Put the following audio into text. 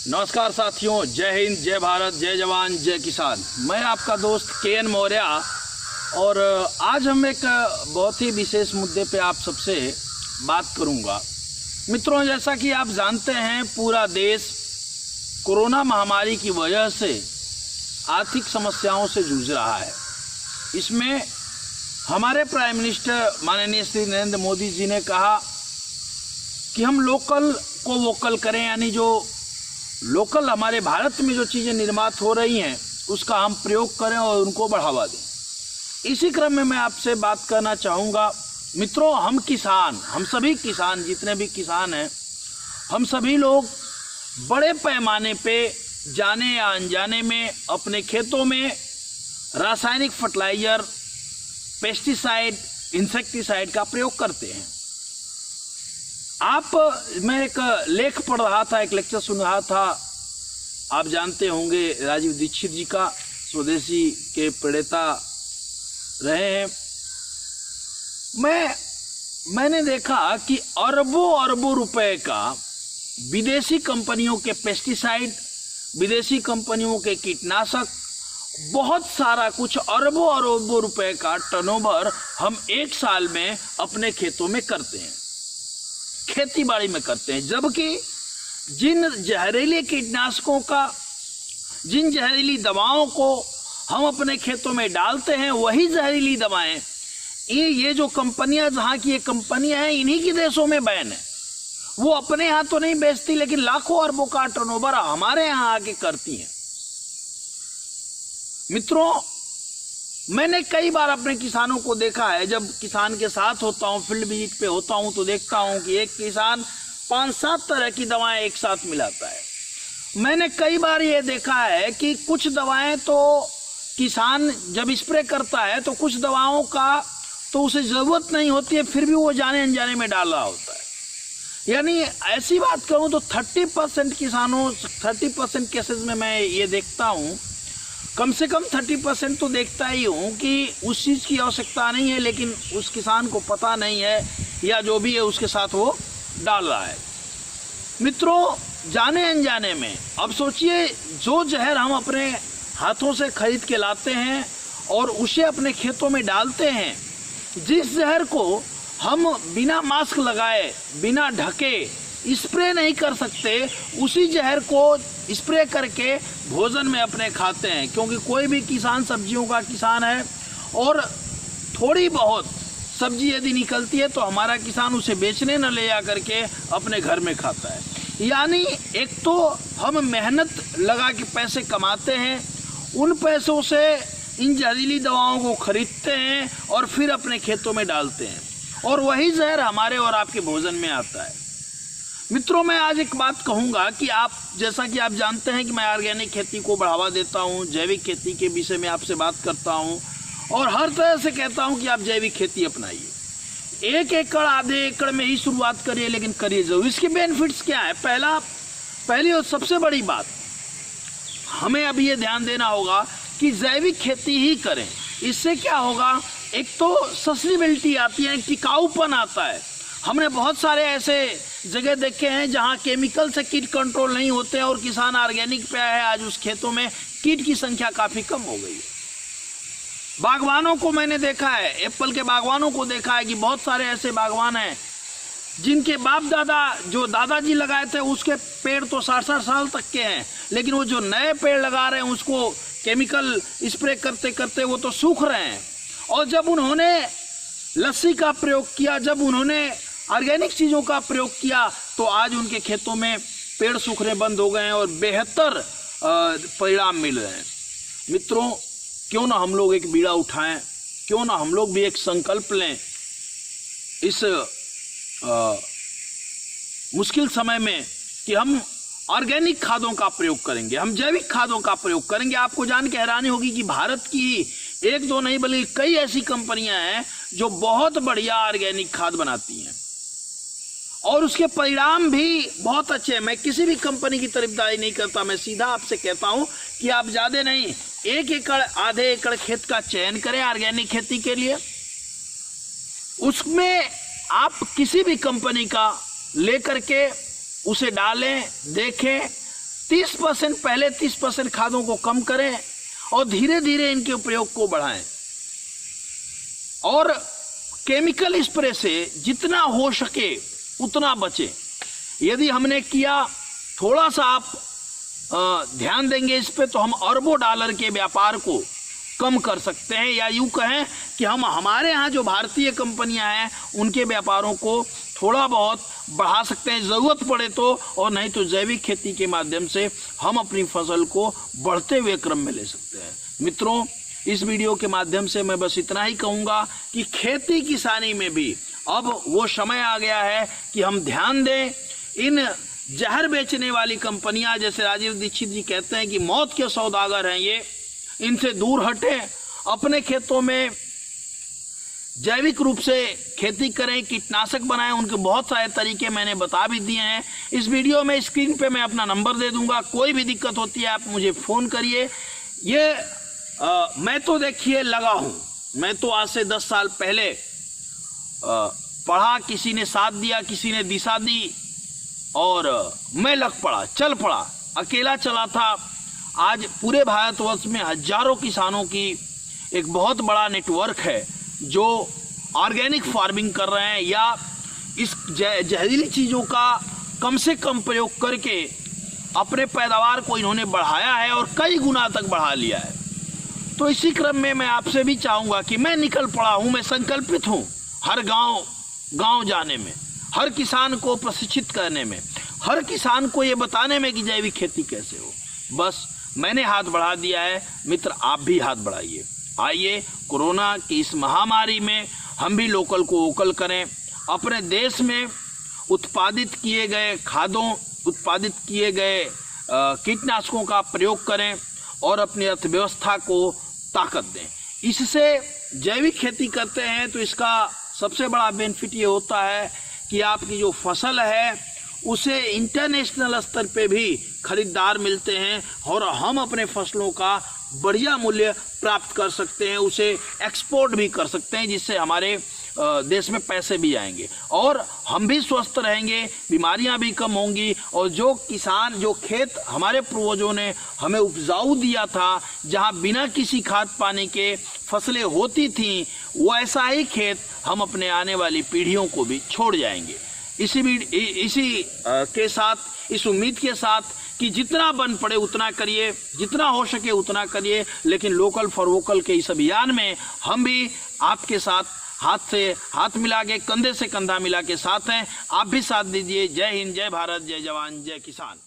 नमस्कार साथियों, जय हिंद, जय भारत, जय जवान, जय किसान। मैं आपका दोस्त KN मौर्य और आज हम एक बहुत ही विशेष मुद्दे पे आप सबसे बात करूंगा। मित्रों, जैसा कि आप जानते हैं, पूरा देश कोरोना महामारी की वजह से आर्थिक समस्याओं से जूझ रहा है। इसमें हमारे प्राइम मिनिस्टर माननीय श्री नरेंद्र मोदी जी ने कहा कि हम लोकल को वोकल करें, यानी जो लोकल हमारे भारत में जो चीज़ें निर्मित हो रही हैं उसका हम प्रयोग करें और उनको बढ़ावा दें। इसी क्रम में मैं आपसे बात करना चाहूँगा। मित्रों, हम किसान, हम सभी किसान, जितने भी किसान हैं, हम सभी लोग बड़े पैमाने पे जाने या अनजाने में अपने खेतों में रासायनिक फर्टिलाइजर, पेस्टिसाइड, इंसेक्टिसाइड का प्रयोग करते हैं। मैं एक लेख पढ़ रहा था, एक लेक्चर सुन रहा था। आप जानते होंगे राजीव दीक्षित जी का, स्वदेशी के प्रणेता रहे हैं। मैंने देखा कि अरबों अरबों रुपए का विदेशी कंपनियों के पेस्टिसाइड, विदेशी कंपनियों के कीटनाशक, बहुत सारा कुछ अरबों अरबों रुपए का टर्नओवर हम एक साल में अपने खेतों में करते हैं, खेती बाड़ी में करते हैं। जबकि जिन जहरीले कीटनाशकों का, जिन जहरीली दवाओं को हम अपने खेतों में डालते हैं, वही जहरीली दवाएं ये जो कंपनियां, जहां की ये कंपनियां हैं, इन्हीं के देशों में बैन है। वो अपने यहाँ तो नहीं बेचती, लेकिन लाखों अरबों का टर्नओवर हमारे यहाँ आके करती हैं। मित्रों, मैंने कई बार अपने किसानों को देखा है, जब किसान के साथ होता हूँ, फील्ड विजिट पे होता हूँ, तो देखता हूँ कि एक किसान 5-7 तरह की दवाएं एक साथ मिलाता है। मैंने कई बार ये देखा है कि कुछ दवाएं तो किसान जब स्प्रे करता है तो कुछ दवाओं का तो उसे ज़रूरत नहीं होती है, फिर भी वो जाने अनजाने में डाल रहा होता है। यानी ऐसी बात करूँ तो 30% किसानों, 30% केसेस में मैं ये देखता हूँ, कम से कम 30% तो देखता ही हूँ कि उस चीज़ की आवश्यकता नहीं है, लेकिन उस किसान को पता नहीं है, या जो भी है उसके साथ वो डाल रहा है। मित्रों, जाने अनजाने में, अब सोचिए, जो जहर हम अपने हाथों से खरीद के लाते हैं और उसे अपने खेतों में डालते हैं, जिस जहर को हम बिना मास्क लगाए, बिना ढके स्प्रे नहीं कर सकते, उसी जहर को स्प्रे करके भोजन में अपने खाते हैं। क्योंकि कोई भी किसान सब्जियों का किसान है और थोड़ी बहुत सब्जी यदि निकलती है तो हमारा किसान उसे बेचने न ले जा करके अपने घर में खाता है। यानी एक तो हम मेहनत लगा के पैसे कमाते हैं, उन पैसों से इन जहरीली दवाओं को खरीदते हैं और फिर अपने खेतों में डालते हैं, और वही जहर हमारे और आपके भोजन में आता है। मित्रों, मैं आज एक बात कहूँगा कि आप, जैसा कि आप जानते हैं कि मैं ऑर्गेनिक खेती को बढ़ावा देता हूँ, जैविक खेती के विषय में आपसे बात करता हूँ और हर तरह से कहता हूँ कि आप जैविक खेती अपनाइए। 1 एकड़, आधे एकड़ में ही शुरुआत करिए, लेकिन करिए जरूर। इसके बेनिफिट्स क्या है? पहली और सबसे बड़ी बात, हमें अभी ये ध्यान देना होगा कि जैविक खेती ही करें। इससे क्या होगा, एक तो सस्टेनेबिलिटी आती है, टिकाऊपन आता है। हमने बहुत सारे ऐसे जगह देखे हैं जहां केमिकल से कीट कंट्रोल नहीं होते और किसान ऑर्गेनिक पे आया है, आज उस खेतों में कीट की संख्या काफ़ी कम हो गई है। बागवानों को मैंने देखा है, एप्पल के बागवानों को देखा है कि बहुत सारे ऐसे बागवान हैं जिनके बाप दादा, जो दादाजी लगाए थे, उसके पेड़ तो 60-60 साल तक के हैं, लेकिन वो जो नए पेड़ लगा रहे हैं उसको केमिकल स्प्रे करते करते वो तो सूख रहे हैं। और जब उन्होंने लस्सी का प्रयोग किया, जब उन्होंने ऑर्गेनिक चीज़ों का प्रयोग किया, तो आज उनके खेतों में पेड़ सूखने बंद हो गए हैं और बेहतर परिणाम मिल रहे हैं। मित्रों, क्यों ना हम लोग एक बीड़ा उठाएं, क्यों ना हम लोग भी एक संकल्प लें इस मुश्किल समय में कि हम ऑर्गेनिक खादों का प्रयोग करेंगे, हम जैविक खादों का प्रयोग करेंगे। आपको जान के हैरानी होगी कि भारत की 1-2 नहीं बल्कि कई ऐसी कंपनियां हैं जो बहुत बढ़िया ऑर्गेनिक खाद बनाती हैं और उसके परिणाम भी बहुत अच्छे हैं। मैं किसी भी कंपनी की तरफदारी नहीं करता, मैं सीधा आपसे कहता हूं कि आप ज़्यादा नहीं, 1 एकड़, आधे एकड़ खेत का चयन करें ऑर्गेनिक खेती के लिए। उसमें आप किसी भी कंपनी का लेकर के उसे डालें, देखें, 30% पहले 30% खादों को कम करें और धीरे धीरे इनके प्रयोग को बढ़ाएं। और केमिकल स्प्रे से जितना हो सके उतना बचें। यदि हमने किया, थोड़ा सा आप ध्यान देंगे इस पे, तो हम अरबों डॉलर के व्यापार को कम कर सकते हैं, या यूं कहें कि हम हमारे यहाँ जो भारतीय कंपनियां हैं उनके व्यापारों को थोड़ा बहुत बढ़ा सकते हैं जरूरत पड़े तो, और नहीं तो जैविक खेती के माध्यम से हम अपनी फसल को बढ़ते हुए क्रम में ले सकते हैं। मित्रों, इस वीडियो के माध्यम से मैं बस इतना ही कहूँगा कि खेती किसानी में भी अब वो समय आ गया है कि हम ध्यान दें। इन जहर बेचने वाली कंपनियां, जैसे राजीव दीक्षित जी कहते हैं कि मौत के सौदागर हैं ये, इनसे दूर हटें, अपने खेतों में जैविक रूप से खेती करें, कीटनाशक बनाएं। उनके बहुत सारे तरीके मैंने बता भी दिए हैं। इस वीडियो में स्क्रीन पे मैं अपना नंबर दे दूंगा, कोई भी दिक्कत होती है आप मुझे फ़ोन करिए। ये मैं तो देखिए लगा हूँ, मैं तो आज से 10 साल पहले पढ़ा, किसी ने साथ दिया, किसी ने दिशा दी और मैं लग पड़ा, चल पड़ा, अकेला चला था। आज पूरे भारतवर्ष में हजारों किसानों की एक बहुत बड़ा नेटवर्क है जो ऑर्गेनिक फार्मिंग कर रहे हैं, या इस जहरीली चीज़ों का कम से कम प्रयोग करके अपने पैदावार को इन्होंने बढ़ाया है और कई गुना तक बढ़ा लिया है। तो इसी क्रम में मैं आपसे भी चाहूँगा कि मैं निकल पड़ा हूँ, मैं संकल्पित हूँ हर गांव जाने में, हर किसान को प्रशिक्षित करने में, हर किसान को ये बताने में कि जैविक खेती कैसे हो। बस मैंने हाथ बढ़ा दिया है, मित्र आप भी हाथ बढ़ाइए। आइए कोरोना की इस महामारी में हम भी लोकल को वोकल करें, अपने देश में उत्पादित किए गए खादों, उत्पादित किए गए कीटनाशकों का प्रयोग करें और अपनी अर्थव्यवस्था को ताकत दें। इससे जैविक खेती करते हैं तो इसका सबसे बड़ा बेनिफिट ये होता है कि आपकी जो फसल है उसे इंटरनेशनल स्तर पे भी खरीदार मिलते हैं और हम अपने फसलों का बढ़िया मूल्य प्राप्त कर सकते हैं, उसे एक्सपोर्ट भी कर सकते हैं, जिससे हमारे देश में पैसे भी आएंगे और हम भी स्वस्थ रहेंगे, बीमारियां भी कम होंगी। और जो किसान, जो खेत हमारे पूर्वजों ने हमें उपजाऊ दिया था, जहां बिना किसी खाद पानी के फसलें होती थीं, वो ऐसा ही खेत हम अपने आने वाली पीढ़ियों को भी छोड़ जाएंगे। इसी के साथ, इस उम्मीद के साथ कि जितना बन पड़े उतना करिए, जितना हो सके उतना करिए, लेकिन लोकल फॉर वोकल के इस अभियान में हम भी आपके साथ हाथ से हाथ मिला के, कंधे से कंधा मिला के साथ हैं। आप भी साथ दीजिए। जय हिंद, जय भारत, जय जवान, जय किसान।